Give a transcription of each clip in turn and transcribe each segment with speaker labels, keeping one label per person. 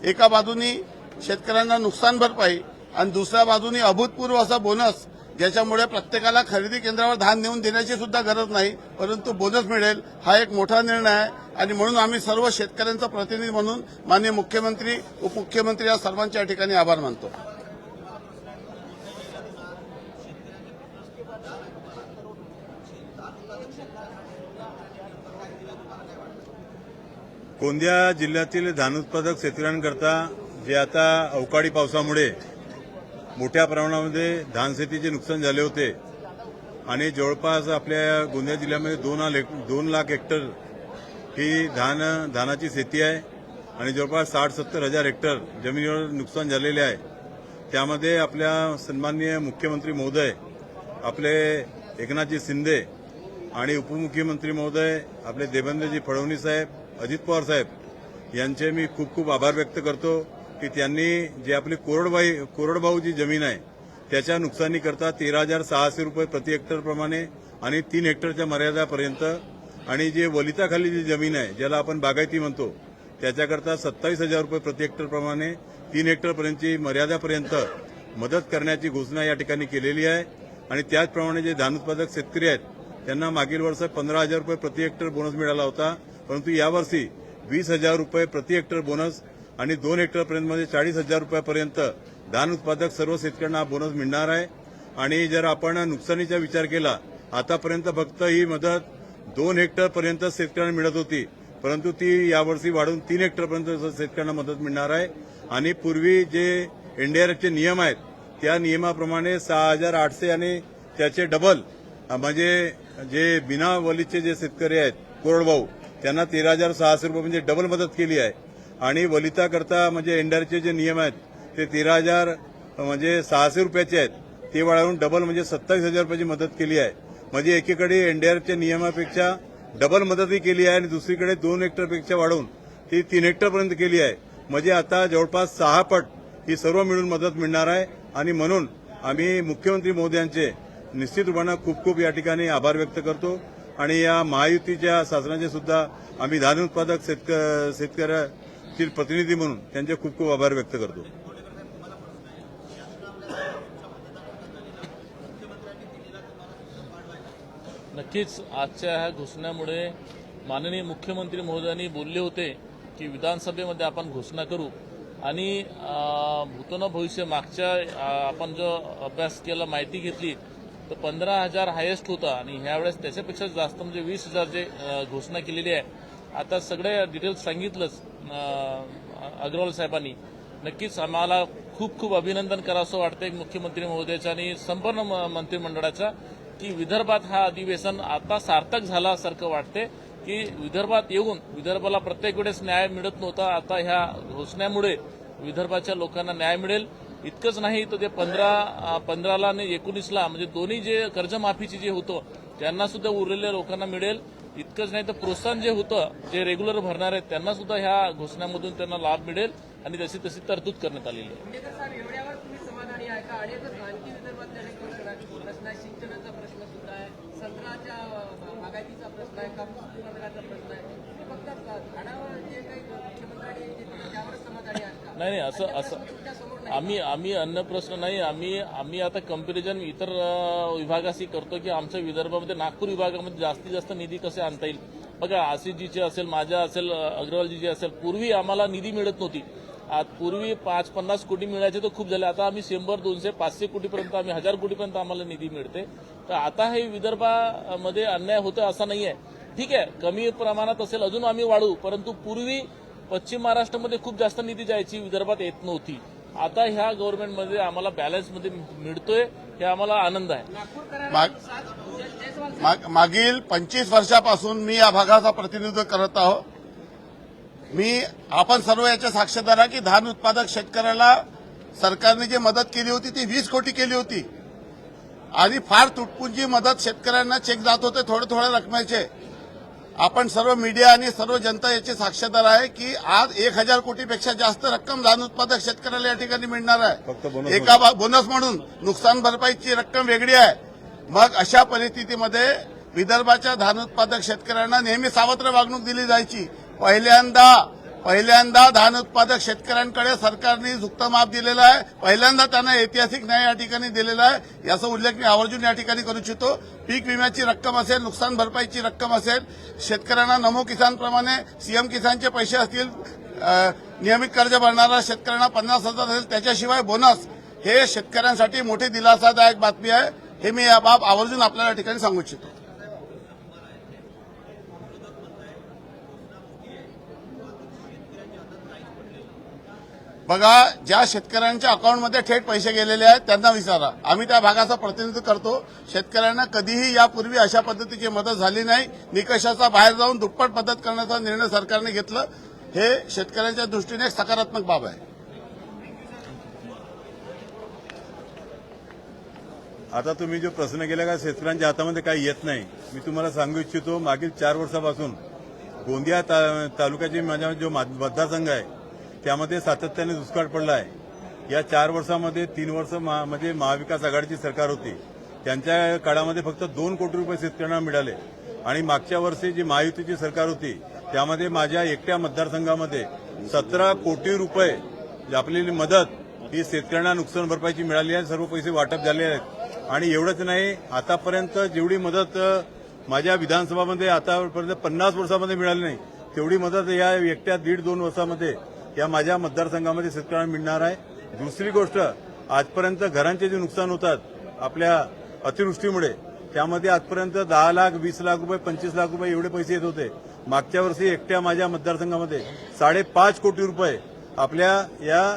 Speaker 1: एका बाजूनी शेतकऱ्यांना नुकसान भरपाई आणि दुसऱ्या बाजूनी अभूतपूर्व असा बोनस, ज्याच्यामुळे प्रत्येकाला खरेदी केंद्रावर धान नेऊन देण्याची सुद्धा गरज नाही, परंतु बोनस मिळेल हा एक मोठा निर्णय आहे। आणि म्हणून आम्ही सर्व शेतकऱ्यांचा प्रतिनिधी म्हणून माननीय मुख्यमंत्री, उपमुख्यमंत्री या सर्वांच्या ठिकाणी आभार मानतो।
Speaker 2: गोंदिया जिल्ह्यातील धान उत्पादक शेतकऱ्यांकरता जे आता अवकाळी पावसामुळे मोठ्या प्रमाणामध्ये धान शेतीचे नुकसान झाले होते आणि जवळपास आपल्या गोंदिया जिल्ह्यामध्ये 2 लाख हेक्टर ही धानाची शेती आहे आणि जवळपास 60-70 हजार हेक्टर जमिनीवर नुकसान झालेले आहे। त्यामध्ये आपल्या सन्माननीय मुख्यमंत्री महोदय आपले एकनाथजी शिंदे आणि उपमुख्यमंत्री महोदय आपले देवेंद्रजी फडणवीस साहेब, अजित पवार साहेब यांचे मी खूप खूप आभार व्यक्त करतो की त्यांनी जे आपली कोरडवाहू जी जमीन आहे त्याच्या नुकसानीकरता 13,600 रुपये प्रति हेक्टर प्रमाणे आणि 3 हेक्टरच्या मर्यादापर्यंत आणि जे वलिताखाली जी जमीन आहे ज्याला आपण बागायती म्हणतो त्याच्याकरता 27,000 रुपये प्रति हेक्टर प्रमाणे 3 हेक्टरपर्यंतची मर्यादापर्यंत मदत करण्याची घोषणा या ठिकाणी केलेली आहे। आणि त्याचप्रमाणे जे धान उत्पादक शेतकरी आहेत त्यांना मागील वर्षी 15,000 रुपये प्रति हेक्टर बोनस मिळाला होता, परंतु यावर्षी 20,000 रुपये प्रति हेक्टर बोनस आणि 2 हेक्टरपर्यंत म्हणजे 40,000 रुपयापर्यंत धान उत्पादक सर्व शेतकऱ्यांना बोनस मिळणार आहे। आणि जर आपण नुकसानीचा विचार केला, आतापर्यंत फक्त ही मदत 2 हेक्टरपर्यंत शेतकऱ्यांना मिळत होती, परंतु ती यावर्षी वाढून 3 हेक्टरपर्यंत शेतकऱ्यांना मदत मिळणार आहे। आणि पूर्वी जे एनडीआरएफचे नियम आहेत त्या नियमाप्रमाणे 6,800 आणि त्याचे डबल म्हणजे जे बिना वलीचे जे शेतकरी आहेत कोरडवाहू त्यांना 13,600 रुपये म्हणजे डबल मदत केली आहे। आणि वलिताकरता म्हणजे एनडीआरएफचे जे नियम आहेत ते 13,600 रुपयाचे आहेत, ते वाढवून डबल म्हणजे 27,000 रुपयाची मदत केली आहे। म्हणजे एकीकडे एनडीआरएफच्या नियमापेक्षा डबल मदतही केली आहे आणि दुसरीकडे 2 हेक्टरपेक्षा वाढवून ती 3 हेक्टरपर्यंत केली आहे। म्हणजे आता जवळपास 6 पट ही सर्व मिळून मदत मिळणार आहे। आणि म्हणून आम्ही मुख्यमंत्री महोदयांचे निश्चित रूपाने खूप खूप या ठिकाणी आभार व्यक्त करतो आणि या महायुतीच्या शासनाचे सुद्धा आम्ही धान उत्पादक शेतकऱ्यातील प्रतिनिधी म्हणून त्यांचे खूप खूप आभार व्यक्त करतो।
Speaker 3: नक्कीच आजच्या ह्या घोषणामुळे माननीय मुख्यमंत्री महोदयांनी बोलले होते की विधानसभेमध्ये आपण घोषणा करू आणि भूतन भविष्य मागच्या आपण जो अभ्यास केला, माहिती घेतली तर 15,000 हायेस्ट होता आणि ह्यावेळेस त्याच्यापेक्षा जास्त म्हणजे 20,000 जे घोषणा केलेली आहे। आता सगळे डिटेल्स सांगितलंच अग्रवाल साहेबांनी। नक्कीच आम्हाला खूप खूप अभिनंदन करावंसं वाटतंय मुख्यमंत्री महोदयाचं आणि संपूर्ण मंत्रिमंडळाचा की विदर्भात हा अधिवेशन आता सार्थक झाल्यासारखं वाटते की विदर्भात येऊन विदर्भाला प्रत्येक वेळेस न्याय मिळत नव्हता, आता ह्या घोषणेमुळे विदर्भाच्या लोकांना न्याय मिळेल। इतकंच नाही तर ते 15ला आणि 19ला म्हणजे दोन्ही जे कर्जमाफीचे जे होतं त्यांना सुद्धा उरलेल्या लोकांना मिळेल। इतकंच नाही तर प्रोत्साहन जे होतं जे रेग्युलर भरणार आहेत त्यांना सुद्धा ह्या घोषणामधून त्यांना लाभ मिळेल आणि तशी तरतूद करण्यात आलेली आहे।
Speaker 4: सिंचनाचा प्रश्न सुद्धा आहे, संत्र्याच्या बागायतीचा प्रश्न आहे, कापूस उत्पादनाचा प्रश्न आहे, फक्त झाडावर जे काही मुख्यमंत्र्यांनी त्यावर समाधानी आहे का?
Speaker 3: नाही असं आम्ही अन्न प्रश्न नाही, आम्ही आता कंपॅरिझन इतर विभागाशी करतो की आमच्या विदर्भामध्ये नागपूर विभागामध्ये जास्तीत जास्त निधी कसे आणता येईल। बघा आशिषजीचे असेल, माझ्या असेल, अग्रवालजीचे असेल, पूर्वी आम्हाला निधी मिळत नव्हती। पूर्वी 5-50 कोटी मिळायचे तर खूप झाले, आता आम्ही 100, 200, 500 कोटीपर्यंत आम्ही 1000 कोटीपर्यंत आम्हाला निधी मिळते। तर आता हे विदर्भामध्ये अन्याय होतं असं नाही आहे, ठीक आहे कमी प्रमाणात असेल अजून आम्ही वाढू, परंतु पूर्वी पश्चिम महाराष्ट्रामध्ये खूप जास्त निधी जायची, विदर्भात येत नव्हती। आता ह्या गव्हर्नमेंटमध्ये आम्हाला बॅलन्समध्ये मिळतोय, हे आम्हाला आनंद आहे।
Speaker 1: मागील 25 वर्षापासून मी या भागाचा प्रतिनिधित्व करत आहोत। आपण सर्व याचे साक्षीदार आहे की धान उत्पादक शेतकऱ्याला सरकारने जी मदत केली होती ती 20 कोटी केली होती आणि फार तुटपुंजी मदत शेतकऱ्यांना चेक जात होते थोड्या रकमेचे। आपण सर्व मीडिया आणि सर्व जनता याचे साक्षीदार आहे की आज 1,000 कोटीपेक्षा जास्त रक्कम धान उत्पादक शेतकऱ्याला या ठिकाणी मिळणार आहे। एका बोनस म्हणून नुकसान भरपाईची रक्कम वेगळी आहे। मग अशा परिस्थितीमध्ये विदर्भाच्या धान उत्पादक शेतकऱ्यांना नेहमी सावत्र वागणूक दिली जायची। पहिल्यांदा पहिल्यांदा धान उत्पादक शेतकऱ्यांकडे सरकारने झुकतं माप दिलेलं आहे. पहिल्यांदा त्यांना ऐतिहासिक न्याय या ठिकाणी दिलेला आहे. याचा उल्लेख मी आवर्जून या ठिकाणी करू इच्छितो. पीक विम्याची रक्कम असेल, नुकसान भरपाईची रक्कम असेल, शेतकऱ्यांना नमो किसानप्रमाणे सीएम किसानचे पैसे असतील, नियमित कर्ज भरणारा शेतकऱ्यांना 50,000 असेल, त्याच्याशिवाय बोनस, हे शेतकऱ्यांसाठी मोठी दिलासादायक बातमी आहे. हे मी या बाब आवर्जून आपल्याला या ठिकाणी सांगू इच्छितो. बघा, ज्या शेतकऱ्यांच्या अकाउंटमध्ये थेट पैसे गेलेले आहेत त्यांना विचारा. आम्ही त्या भागाचं प्रतिनिधित्व करतो. शेतकऱ्यांना कधीही यापूर्वी अशा पद्धतीची मदत झाली नाही. निकषाचा बाहेर जाऊन दुप्पट मदत करण्याचा निर्णय सरकारने घेतलं. हे शेतकऱ्यांच्या दृष्टीने एक सकारात्मक बाब आहे.
Speaker 2: आता तुम्ही जो प्रश्न केला का शेतकऱ्यांच्या हातामध्ये काही येत नाही, मी तुम्हाला सांगू इच्छितो, मागील 4 वर्षापासून गोंदिया तालुक्याचे माझा जो मतदारसंघ आहे त्यामध्ये सातत्याने दुष्काळ पडला आहे. या 4 वर्षामध्ये 3 वर्ष म्हणजे महाविकास आघाडीची सरकार होती. त्यांच्या काळामध्ये फक्त 2 कोटी रुपये शेतकऱ्यांना मिळाले आणि मागच्या वर्षी जी महायुतीची सरकार होती त्यामध्ये माझ्या एकट्या मतदारसंघामध्ये 17 कोटी रुपये आपलेली मदत ही शेतकऱ्यांना नुकसान भरपाईची मिळाली आहे. सर्व पैसे वाटप झाले आहेत. आणि एवढंच नाही, आतापर्यंत जेवढी मदत माझ्या विधानसभामध्ये आतापर्यंत 50 वर्षामध्ये मिळाली नाही तेवढी मदत या एकट्या 1.5-2 वर्षामध्ये या माझ्या मतदारसंघामध्ये शेतकऱ्यांना मिळणार आहे. दुसरी गोष्ट, आजपर्यंत घरांचे जे नुकसान होतात आपल्या अतिवृष्टीमुळे त्यामध्ये आजपर्यंत 10 लाख, 20 लाख रुपये, 25 लाख रुपये एवढे पैसे येत होते. मागच्या वर्षी एकट्या माझ्या मतदारसंघामध्ये 5.5 कोटी रुपये आपल्या या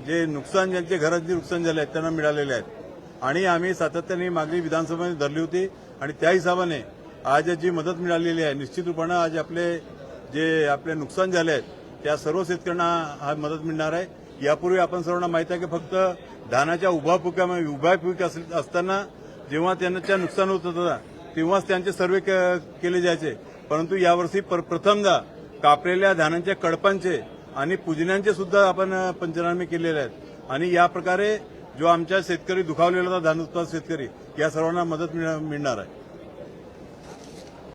Speaker 2: जे नुकसान, ज्यांचे घरांचे नुकसान झाले आहेत त्यांना मिळालेले आहेत. आणि आम्ही सातत्याने मागणी विधानसभेमध्ये धरली होती आणि त्या हिशोबाने आज जी मदत मिळालेली आहे, निश्चित रूपानं आज आपले नुकसान झाले आहेत त्या सर्व शेतकऱ्यांना हा मदत मिळणार आहे. यापूर्वी आपण सर्वांना माहिती आहे की फक्त धानाच्या उभा पीक असताना जेव्हा त्यांच्या नुकसान होत होतं तेव्हाच त्यांचे सर्वे केले जायचे. परंतु यावर्षी प्रथमदा कापलेल्या धानांच्या कडपांचे आणि पुजण्यांचे सुद्धा आपण पंचनामे केलेले आहेत. आणि या प्रकारे जो आमच्या शेतकरी दुखावलेला होता धान उत्पादक शेतकरी, या सर्वांना मदत मिळणार आहे.